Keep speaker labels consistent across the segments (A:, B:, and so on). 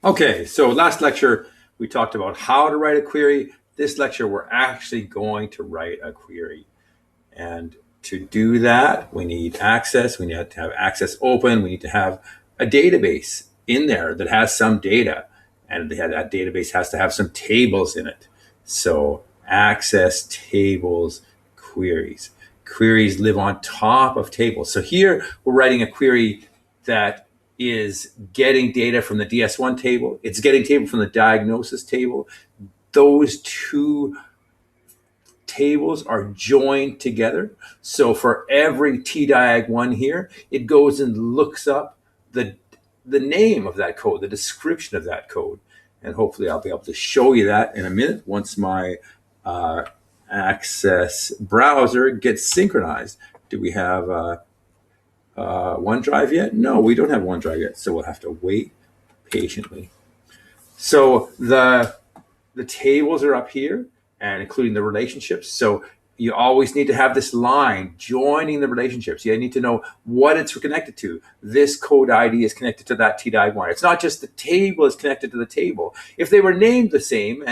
A: Okay, so last lecture we talked about how to write a query. This lecture we're actually going to write a query. And to do that, we need access. We need to have access open. We need to have a database in there that has some data. And that database has to have some tables in it. So access tables queries. Queries live on top of tables. So here we're writing a query that is getting data from the DS1 table. It's getting data from the diagnosis table. Those two tables are joined together. So for every TDIAG1 here, it goes and looks up the name of that code, the description of that code. And hopefully I'll be able to show you that in a minute once my Access browser gets synchronized. Do we have OneDrive yet? No, we don't have OneDrive yet, so we'll have to wait patiently. So the tables are up here, and including the relationships. So you always need to have this line joining the relationships. You need to know what it's connected to. This code ID is connected to that TDI1. It's not just the table is connected to the table. If they were named the same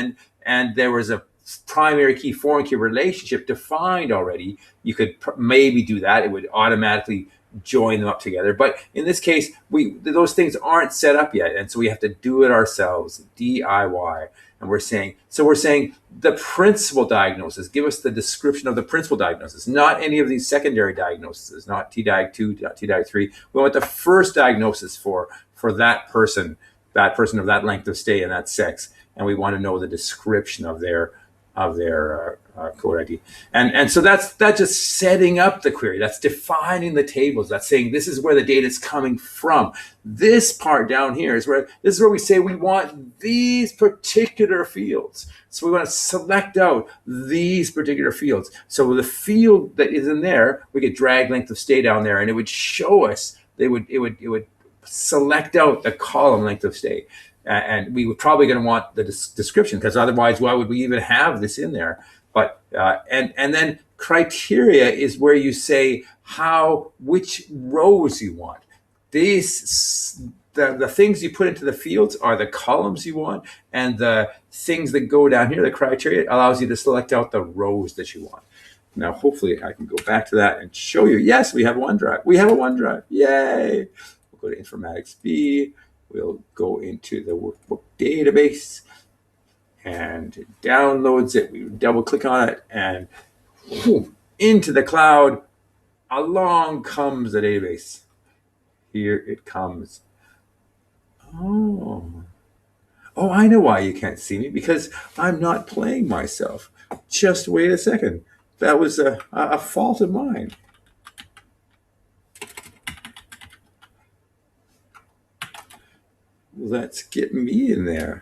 A: and there was a primary key, foreign key relationship defined already, you could maybe do that. It would automatically join them up together. But in this case, those things aren't set up yet. And so we have to do it ourselves, DIY. And we're saying the principal diagnosis, give us the description of the principal diagnosis, not any of these secondary diagnoses, not TDIAG2, not TDIAG3. We want the first diagnosis for that person of that length of stay and that sex. And we want to know the description of their code ID. And so that's just setting up the query. That's defining the tables. That's saying this is where the data is coming from. This part down here is where we say we want these particular fields. So we want to select out these particular fields. So the field that is in there, we could drag length of stay down there, and it would show us. It would select out the column length of stay. And we were probably going to want the description, because otherwise, why would we even have this in there? But and then criteria is where you say which rows you want. The things you put into the fields are the columns you want, and the things that go down here, the criteria, allows you to select out the rows that you want. Now, hopefully, I can go back to that and show you. Yes, we have OneDrive. We have a OneDrive. Yay! We'll go to Informatics B. We'll go into the workbook database, and it downloads it. We double click on it, and into the cloud. Along comes the database. Here it comes. Oh, I know why you can't see me, because I'm not playing myself. Just wait a second. That was a fault of mine. Let's get me in there.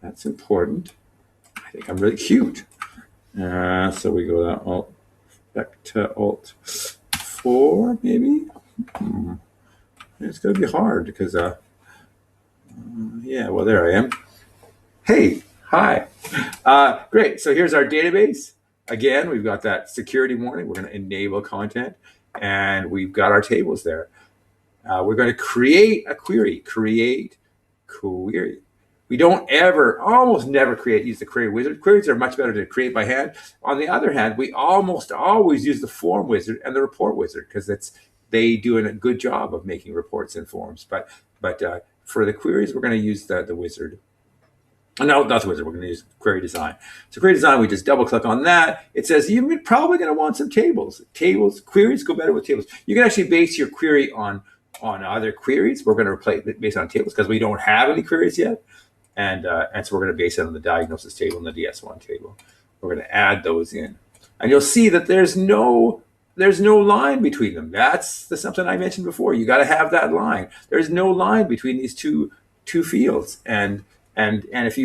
A: That's important. I think I'm really cute. So we go to back to Alt 4, maybe. It's going to be hard because, yeah, well, there I am. Hey, hi. Great. So here's our database. Again, we've got that security warning. We're going to enable content, and we've got our tables there. We're going to create a query. Create query. We don't almost never use the query wizard. Queries are much better to create by hand. On the other hand, we almost always use the form wizard and the report wizard, because they do a good job of making reports and forms. But for the queries, we're going to use the wizard. No, not the wizard. We're going to use query design. So query design, we just double click on that. It says you're probably going to want some tables. Queries go better with tables. You can actually base your query on other queries. We're going to replace it based on tables because we don't have any queries yet. And so we're going to base it on the diagnosis table and the DS1 table. We're going to add those in. And you'll see that there's no line between them. That's something I mentioned before. You got to have that line. There's no line between these two fields. And if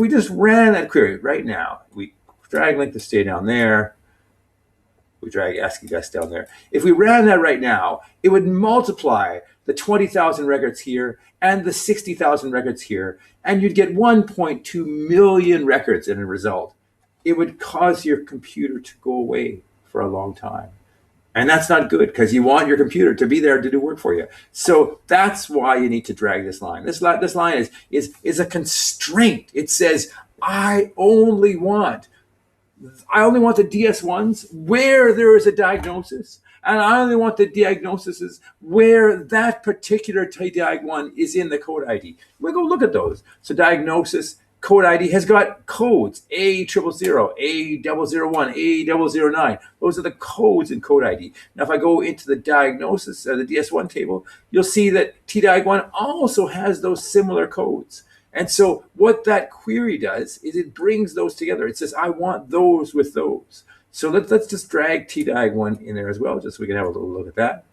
A: we just ran that query right now, we drag length of stay down there. We drag ASCII guest down there. If we ran that right now, it would multiply the 20,000 records here and the 60,000 records here, and you'd get 1.2 million records in a result. It would cause your computer to go away for a long time. And that's not good because you want your computer to be there to do work for you. So that's why you need to drag this line. This line is a constraint. It says, I only want the DS1s where there is a diagnosis. And I only want the diagnoses where that particular TDIAG1 is in the code ID. We go look at those. So diagnosis, code ID has got codes, A000, A001, A009. Those are the codes in code ID. Now, if I go into the diagnosis, the DS1 table, you'll see that TDIAG1 also has those similar codes. And so what that query does is it brings those together. It says, I want those with those. So let's just drag TDIAG1 in there as well, just so we can have a little look at that.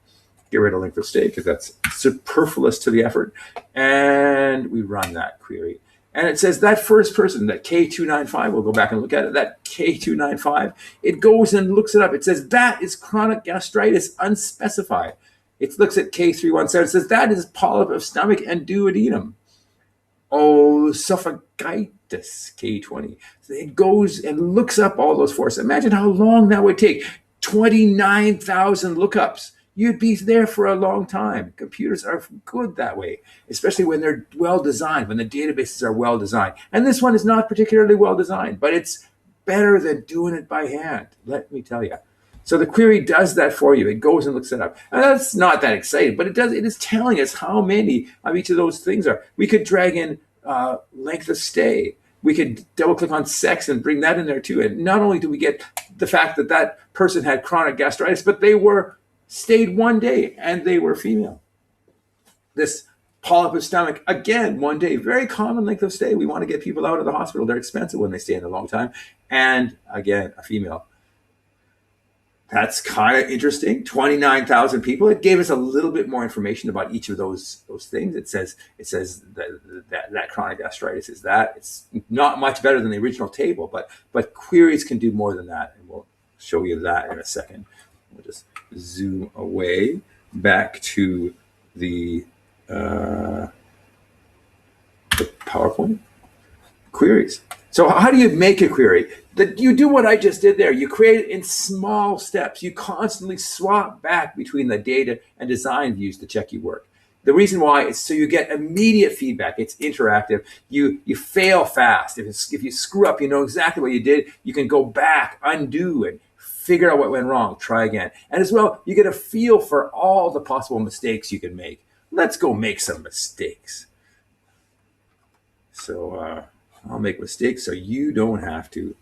A: Get rid of length of stay because that's superfluous to the effort. And we run that query. And it says that first person, that K295, we'll go back and look at it, that K295, it goes and looks it up. It says that is chronic gastritis unspecified. It looks at K317, it says that is polyp of stomach and duodenum. Esophagitis, K20. So it goes and looks up all those forces. Imagine how long that would take. 29,000 lookups. You'd be there for a long time. Computers are good that way, especially when they're well designed, when the databases are well designed. And this one is not particularly well designed, but it's better than doing it by hand, let me tell you. So the query does that for you. It goes and looks it up. And that's not that exciting, but it is telling us how many of each of those things are. We could drag in length of stay. We could double click on sex and bring that in there too. And not only do we get the fact that that person had chronic gastritis, but they stayed 1 day and they were female. This polyp of stomach, again, 1 day, very common length of stay. We want to get people out of the hospital. They're expensive when they stay in a long time. And again, a female. That's kind of interesting. 29,000 people. It gave us a little bit more information about each of those things. It says that chronic gastritis is that. It's not much better than the original table, but queries can do more than that, and we'll show you that in a second. We'll just zoom away back to the PowerPoint. Queries. So how do you make a query? You do what I just did there. You create it in small steps. You constantly swap back between the data and design views to check your work. The reason why is so you get immediate feedback. It's interactive. You fail fast. If you screw up, you know exactly what you did. You can go back, undo, and figure out what went wrong. Try again. And as well, you get a feel for all the possible mistakes you can make. Let's go make some mistakes. So I'll make mistakes so you don't have to.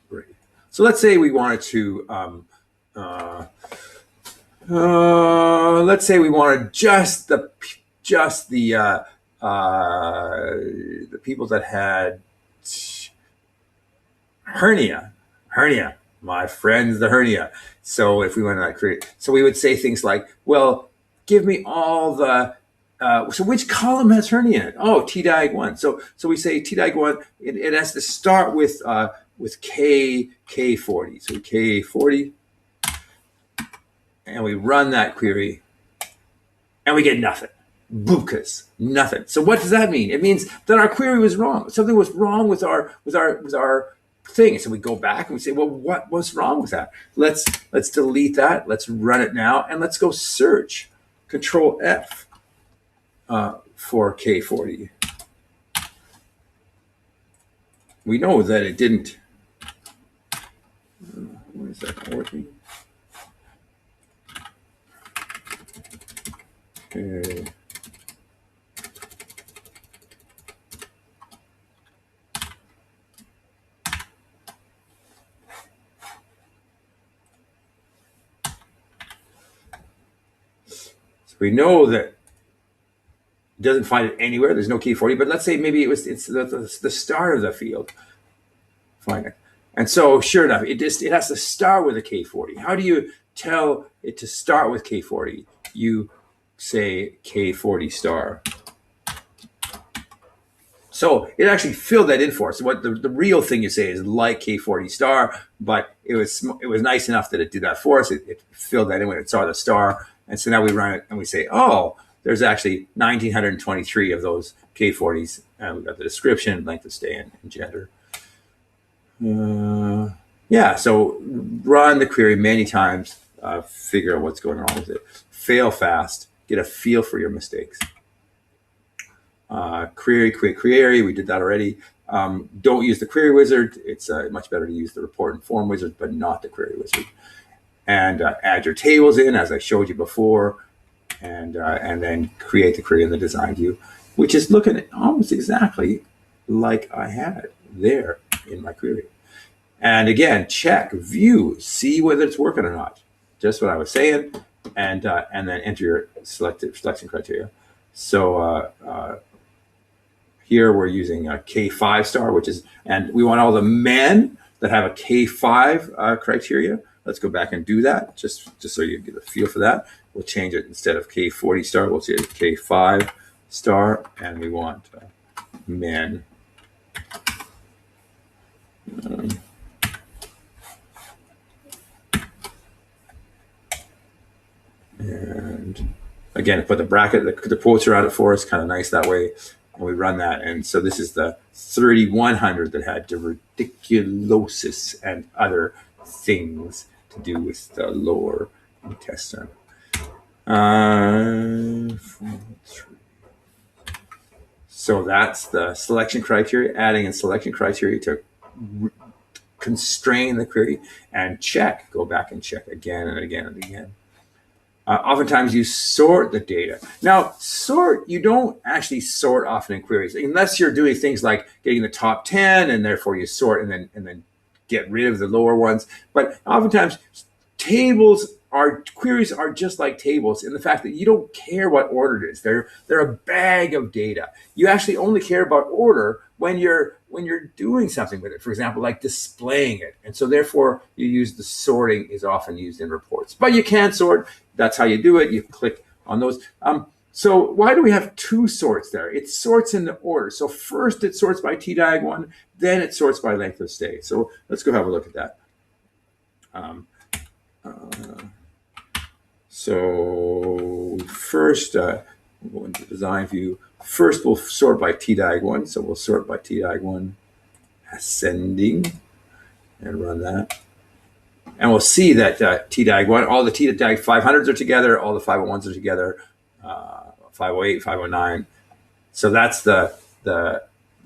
A: Great. So let's say we wanted to, let's say we wanted just the people that had hernia, my friends, the hernia. So if we want to create, so we would say things like, well, give me all the, so which column has hernia in it? Oh, TDIAG1. So we say TDIAG1, it has to start with K40. So K40, and we run that query, and we get nothing. Bukas, nothing. So what does that mean? It means that our query was wrong. Something was wrong with our thing. So we go back and we say, well, what was wrong with that? Let's delete that. Let's run it now, and let's go search. Control F for K40. We know that it didn't. Why is that not working? Okay. So we know that it doesn't find it anywhere. There's no K40, but let's say maybe it's the start of the field. Find it. And so sure enough, it has to start with a K40. How do you tell it to start with K40? You say K40 star. So it actually filled that in for us. What the real thing you say is like K40 star, but it was nice enough that it did that for us. It filled that in when it saw the star. And so now we run it and we say, oh, there's actually 1,923 of those K40s. And we've got the description, length of stay, and gender. Yeah, so run the query many times, figure out what's going on with it. Fail fast, get a feel for your mistakes. Query, we did that already. Don't use the query wizard. It's much better to use the report and form wizard, but not the query wizard. And add your tables in, as I showed you before, and then create the query in the design view, which is looking almost exactly like I had there in my query. And again, check, view, see whether it's working or not. Just what I was saying, and then enter your selection criteria. So here we're using a K5 star, which is, and we want all the men that have a K5 criteria. Let's go back and do that, just so you get a feel for that. We'll change it, instead of K40 star, we'll say K5 star, and we want men. And again, put the bracket, the quotes around it for us, kind of nice that way. And we run that. And so this is the 3100 that had diverticulosis and other things to do with the lower intestine. So that's the selection criteria, adding in selection criteria to constrain the query, and check, go back and check again and again and again. Oftentimes you sort the data. Now, you don't actually sort often in queries, unless you're doing things like getting the top 10, and therefore you sort and then get rid of the lower ones. But oftentimes queries are just like tables in the fact that you don't care what order it is. They're a bag of data. You actually only care about order when you're doing something with it, for example, like displaying it. And so therefore you use the sorting is often used in reports. But you can sort. That's how you do it. You click on those. So why do we have two sorts there? It sorts in the order. So first it sorts by TDAG1, then it sorts by length of stay. So let's go have a look at that. So first, we'll go into design view. First, we'll sort by TDAG1. So we'll sort by TDAG1 ascending and run that. And we'll see that TDAG1, all the TDAG 500s are together, all the 501s are together, 508, 509. So that's the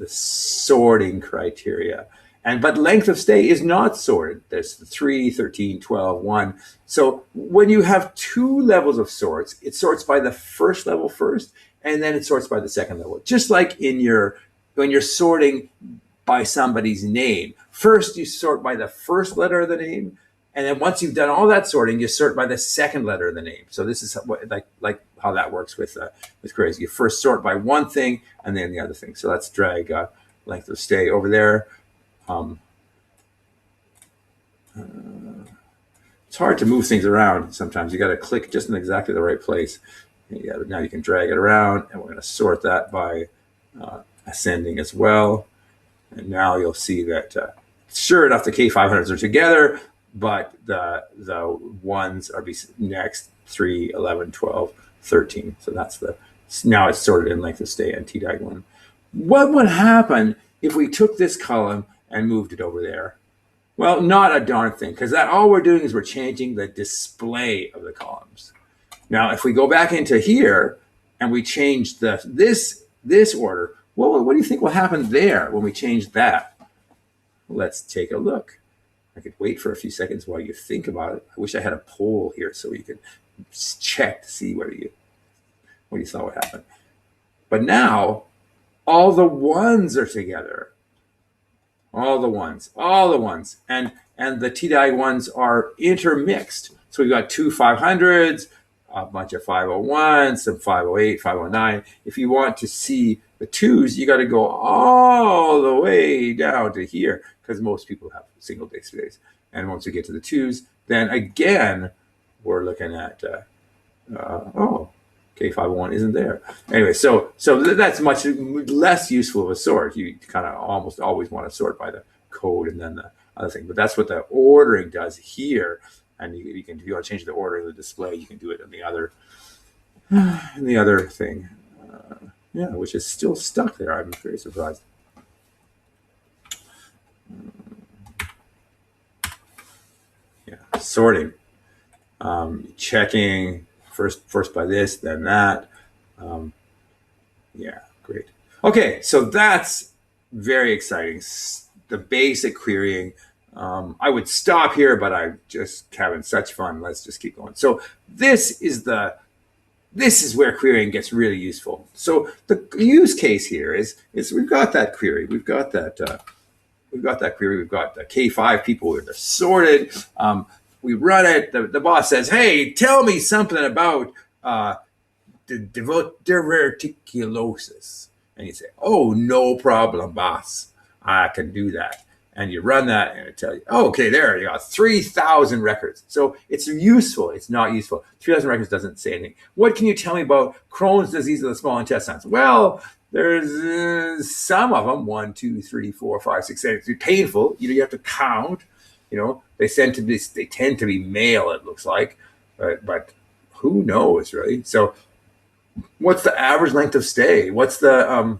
A: sorting criteria. But length of stay is not sorted. There's 3, 13, 12, 1. So when you have two levels of sorts, it sorts by the first level first, and then it sorts by the second level. Just like when you're sorting by somebody's name. First, you sort by the first letter of the name, and then once you've done all that sorting, you sort by the second letter of the name. So this is like how that works with queries. You first sort by one thing, and then the other thing. So let's drag length of stay over there. It's hard to move things around sometimes. You got to click just in exactly the right place. Now you can drag it around, and we're going to sort that by ascending as well. And now you'll see that sure enough, the K500s are together, but the ones are next, 3, 11, 12, 13. So now it's sorted in length of stay and TDAG1. What would happen if we took this column and moved it over there? Well, not a darn thing, because all we're doing is we're changing the display of the columns. Now, if we go back into here and we change this order, what do you think will happen there when we change that? Let's take a look. I could wait for a few seconds while you think about it. I wish I had a poll here so you could check to see what you thought would happen. But now, all the ones are together. All the ones. And the TDAG ones are intermixed. So we've got two 500s, a bunch of 501s, some 508, 509. If you want to see the twos, you got to go all the way down to here, because most people have single displays. And once we get to the twos, then again, we're looking at, K501 isn't there. Anyway, so that's much less useful of a sort. You kind of almost always want to sort by the code and then the other thing. But that's what the ordering does here. And you can, if you want to change the order of the display, you can do it in the other thing. Which is still stuck there. I'm very surprised. sorting, checking first by this, then that. Yeah, great. Okay, so that's very exciting. The basic querying. I would stop here, but I'm just having such fun. Let's just keep going. So this is where querying gets really useful. So the use case here is we've got that query, we've got that query, we've got the K5 people, they're sorted. We run it. The boss says, "Hey, tell me something about the diverticulosis," and you say, "Oh, no problem, boss. I can do that." And you run that, and it tells you, "Oh, okay, there you got 3,000 records." So it's useful. It's not useful. 3,000 records doesn't say anything. What can you tell me about Crohn's disease of the small intestines? Well, there's some of them, 1, 2, 3, 4, 5, 6, 7. It's painful. You have to count. They tend to be male. It looks like, but who knows, really? So, what's the average length of stay? What's the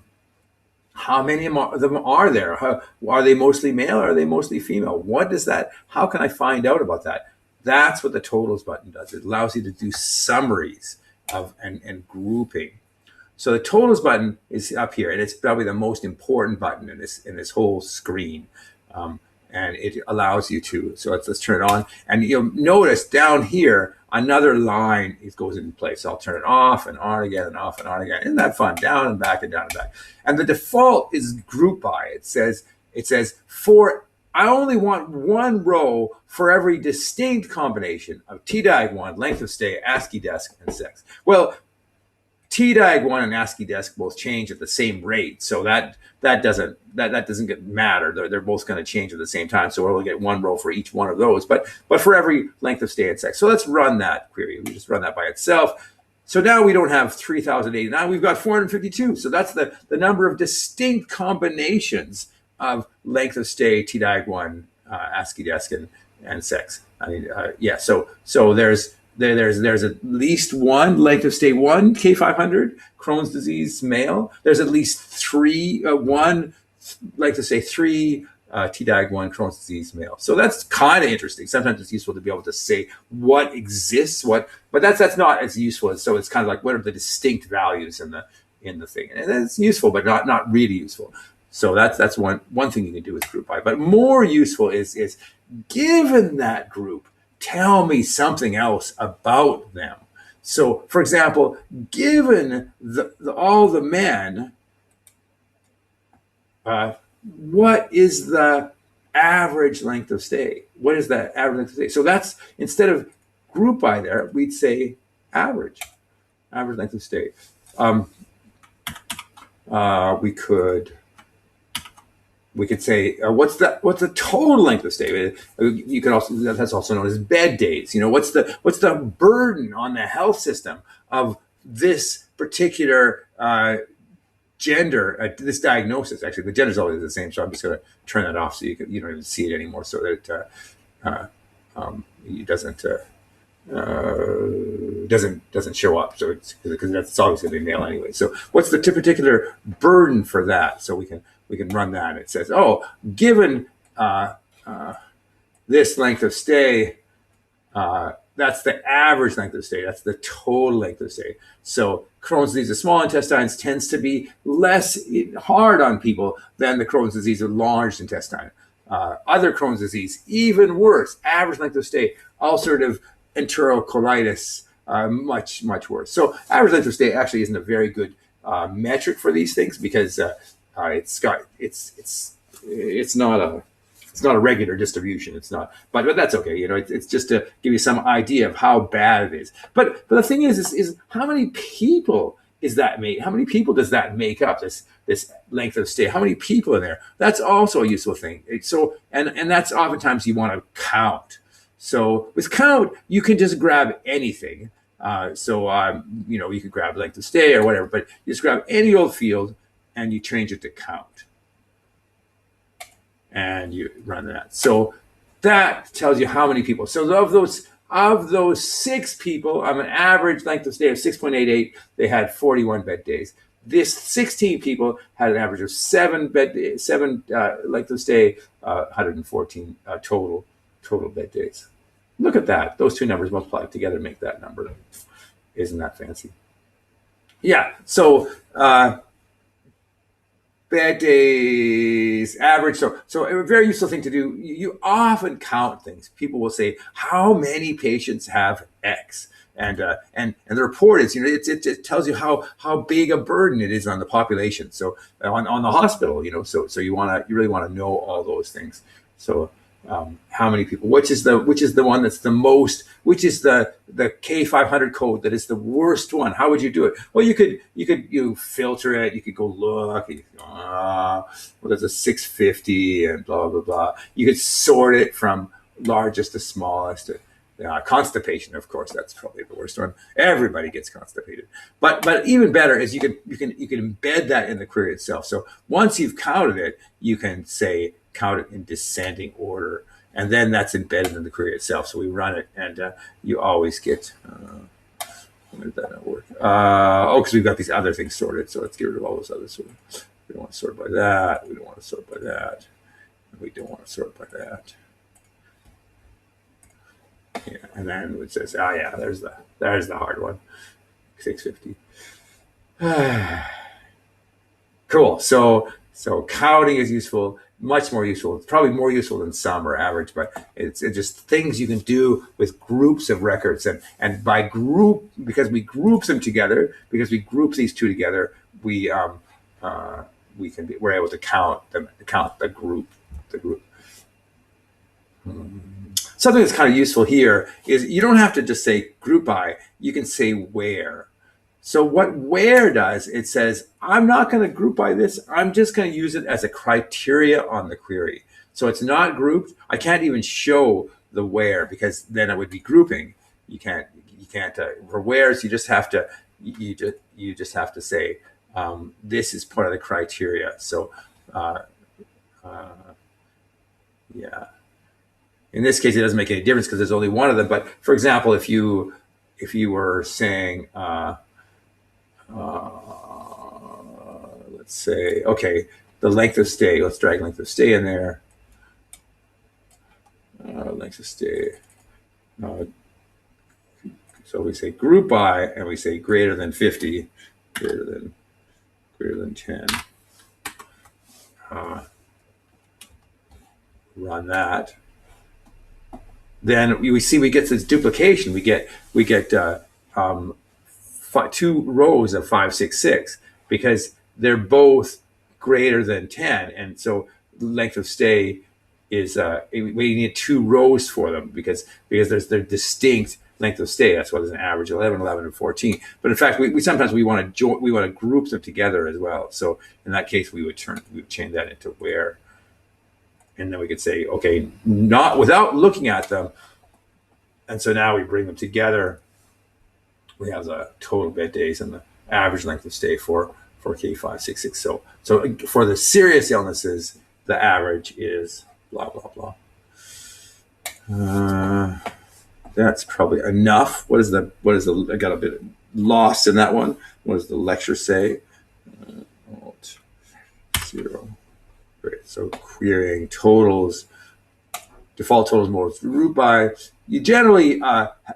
A: how many of them are there? Are they mostly male or are they mostly female? What is that? How can I find out about that? That's what the totals button does. It allows you to do summaries and grouping. So the totals button is up here, and it's probably the most important button in this whole screen. And it allows you to. So let's turn it on, and you'll notice down here another line goes into place. So I'll turn it off and on again and off and on again. Isn't that fun? Down and back and down and back. And the default is group by. It says I only want one row for every distinct combination of TDAG1, length of stay, ASCII-Desc, and sex. Well, TDAG1 and ASCII-Desc both change at the same rate, so that doesn't matter. They're both going to change at the same time, so we'll get one row for each one of those. But for every length of stay and sex. So let's run that query. We just run that by itself. So now we don't have 3,089. We've got 452. So that's the number of distinct combinations of length of stay, TDAG1, ASCII-Desc, and sex. So there's at least one length of stay, one K500, Crohn's disease male. There's at least one length of stay, 3 TDAG1 Crohn's disease male. So that's kind of interesting. Sometimes it's useful to be able to say what exists, but that's not as useful. So it's kind of like, what are the distinct values in the thing? And it's useful, but not really useful. So that's one thing you can do with group by. But more useful is given that group, tell me something else about them. So, for example, given all the men, what is the average length of stay? What is the average length of stay? So that's, instead of group by there, we'd say average length of stay. We could say, what's the total length of stay? You can also, that's also known as bed days. What's the burden on the health system of this particular gender, this diagnosis? Actually, the gender is always the same, so I'm just going to turn that off so you don't even see it anymore, so that it doesn't show up. So because that's always going to be male anyway. So what's the particular burden for that? So we can run that. It says, given this length of stay, that's the average length of stay. That's the total length of stay. So Crohn's disease of small intestines tends to be less hard on people than the Crohn's disease of large intestine. Other Crohn's disease, even worse. Average length of stay, ulcerative enterocolitis, much, much worse. So average length of stay actually isn't a very good metric for these things, because it's not a regular distribution. It's not, but that's okay. It's just to give you some idea of how bad it is. But the thing is how many people is that made? How many people does that make up? This length of stay. How many people in there? That's also a useful thing. So and that's oftentimes you want to count. So with count, you can just grab anything. You could grab length of stay or whatever, but you just grab any old field and you change it to count. And you run that. So that tells you how many people. So of those 6 people, on an average length of stay of 6.88, they had 41 bed days. This 16 people had an average of 7 length of stay, 114 total bed days. Look at that. Those two numbers multiplied together make that number. Isn't that fancy? Yeah. So bad days, average. So a very useful thing to do. You often count things. People will say, "How many patients have X?" And the report is, it tells you how big a burden it is on the population. So on the hospital, so you really want to know all those things. So how many people? Which is the one that's the most? Which is the K500 code that is the worst one? How would you do it? Well, you filter it. You could go look. Well, there's a 650 and blah blah blah. You could sort it from largest to smallest. Constipation, of course, that's probably the worst one. Everybody gets constipated. But even better is you can embed that in the query itself. So once you've counted it, you can say count it in descending order, and then that's embedded in the query itself. So we run it, and you always get. Why did that not work? Because we've got these other things sorted. So let's get rid of all those others. So we don't want to sort by that. We don't want to sort by that. We don't want to sort by that. Yeah, and then it says, oh yeah, there's the hard one, 650. Cool. So counting is useful, much more useful. It's probably more useful than sum or average, but it's just things you can do with groups of records, and by group, because we group them together, because we group these two together, we're able to count the group. Something that's kind of useful here is you don't have to just say group by, you can say where. So what where does, it says, I'm not going to group by this. I'm just going to use it as a criteria on the query. So it's not grouped. I can't even show the where because then it would be grouping. You can't for wheres, you just have to, you just have to say, this is part of the criteria. So, yeah. In this case, it doesn't make any difference because there's only one of them. But for example, if you were saying, let's say, okay, the length of stay. Let's drag length of stay in there. Length of stay. So we say group by, and we say greater than 50, greater than 10. Run that. Then we see we get this duplication. We get 2 rows of 5, 6, 6 because they're both greater than 10, and so length of stay is we need 2 rows for them because they're distinct length of stay. That's why there's an average 11, 11, and 14. But in fact, we sometimes we want to group them together as well. So in that case, we would change that into where. And then we could say, okay, not without looking at them. And so now we bring them together. We have the total bed days and the average length of stay for K566. So for the serious illnesses, the average is blah, blah, blah. That's probably enough. What is the, I got a bit lost in that one. What does the lecture say? Alt 0. Great. So querying totals, default totals modes group by. You generally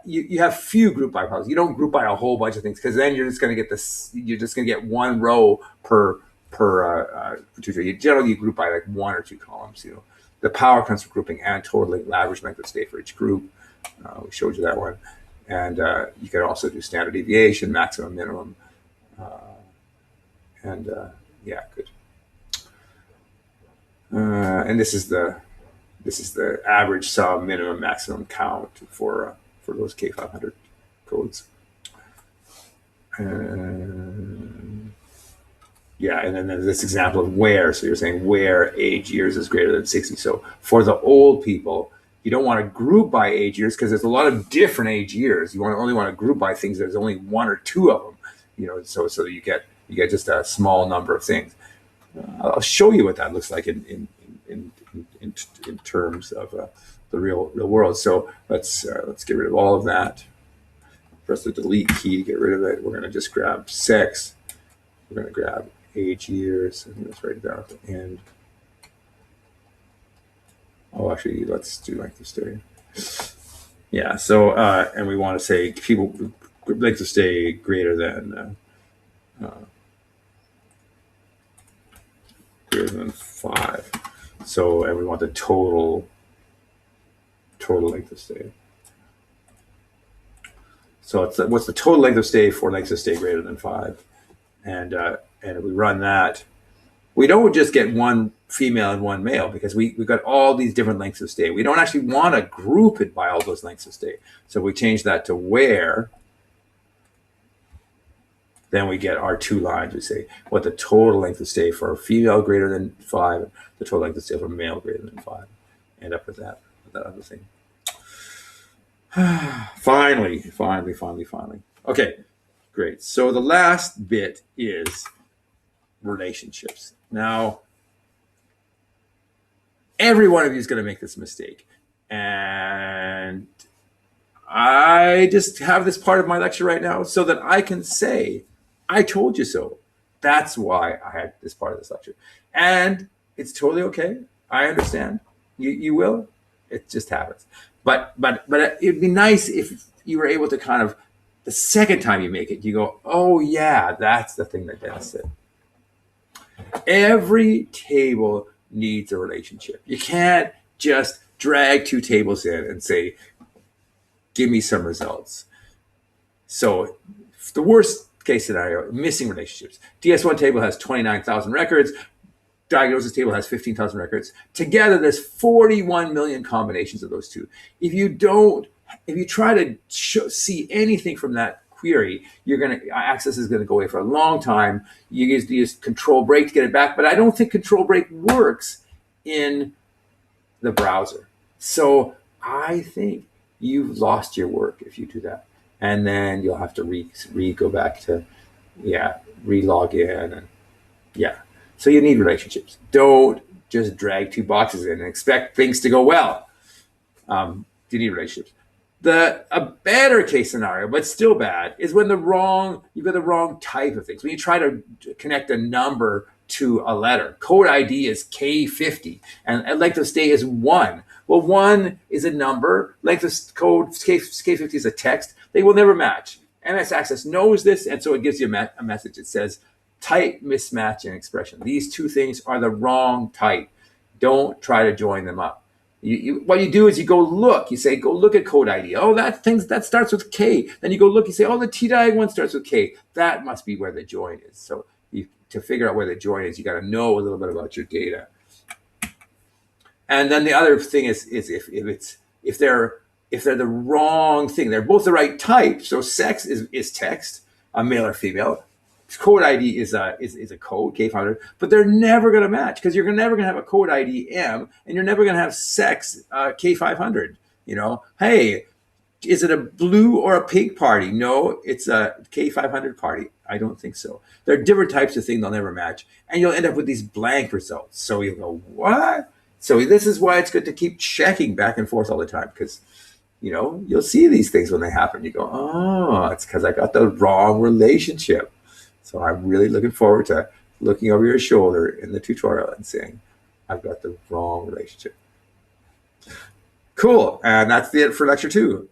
A: you have few group by problems. You don't group by a whole bunch of things because then you're just going to get this. You're just going to get one row per tutor. You generally group by like 1 or 2 columns. The power comes from grouping and totaling the average length of stay for each group. We showed you that one, and you can also do standard deviation, maximum, minimum, and yeah, good. And this is the average, sum, minimum, maximum count for those K500 codes. Yeah, and then there's this example of where. So you're saying where age years is greater than 60. So for the old people, you don't want to group by age years because there's a lot of different age years. You only want to group by things there's only 1 or 2 of them. So you get just a small number of things. I'll show you what that looks like in terms of the real world. So let's get rid of all of that. Press the delete key to get rid of it. We're going to just grab sex. We're going to grab age years. And let's write it down at the end. Oh, actually, let's do like this day. Yeah. So, and we want to say people length of stay greater than 5. So, and we want the total length of stay. So, what's the total length of stay for length of stay greater than 5? And if we run that, we don't just get one female and one male because we've got all these different lengths of stay. We don't actually want to group it by all those lengths of stay. So we change that to where, then we get our two lines. We say what the total length of stay for a female greater than 5, the total length of stay for a male greater than 5. End up with that other thing. Finally. Okay, great. So the last bit is relationships. Now, every one of you is going to make this mistake. And I just have this part of my lecture right now so that I can say, I told you so. That's why I had this part of this lecture. And it's totally okay. I understand. You will. It just happens. But it'd be nice if you were able to kind of, the second time you make it, you go, oh yeah, that's the thing that Dennis said. Every table needs a relationship. You can't just drag two tables in and say, give me some results. So the worst case scenario, missing relationships. DS1 table has 29,000 records. Diagnosis table has 15,000 records. Together, there's 41 million combinations of those two. If you try to see anything from that query, access is going to go away for a long time. You use control break to get it back, but I don't think control break works in the browser. So I think you've lost your work if you do that. And then you'll have to go back to, re-log in. And so you need relationships. Don't just drag two boxes in and expect things to go well. You need relationships. A better case scenario, but still bad, is when you've got the wrong type of things. When you try to connect a number to a letter. Code ID is K50 and length of stay is 1. Well, 1 is a number, length of code K50 is a text. They will never match. MS Access knows this, and so it gives you a message. It says type mismatch in expression. These two things are the wrong type. Don't try to join them up. What you do is you go look. You say, go look at code ID. Oh, that starts with K. Then you go look. You say, oh, the TDIAG one starts with K. That must be where the join is. So to figure out where the join is, you got to know a little bit about your data. And then the other thing is if they're the wrong thing, they're both the right type. So sex is text, a male or female. Code ID is a code, K500, but they're never going to match because you're never going to have a code ID M and you're never going to have sex K500. Hey, is it a blue or a pink party? No, it's a K500 party. I don't think so. There are different types of things they'll never match. And you'll end up with these blank results. So you'll go, what? So this is why it's good to keep checking back and forth all the time because, you'll see these things when they happen. You go, oh, it's because I got the wrong relationship. So I'm really looking forward to looking over your shoulder in the tutorial and saying, I've got the wrong relationship. Cool. And that's it for lecture 2.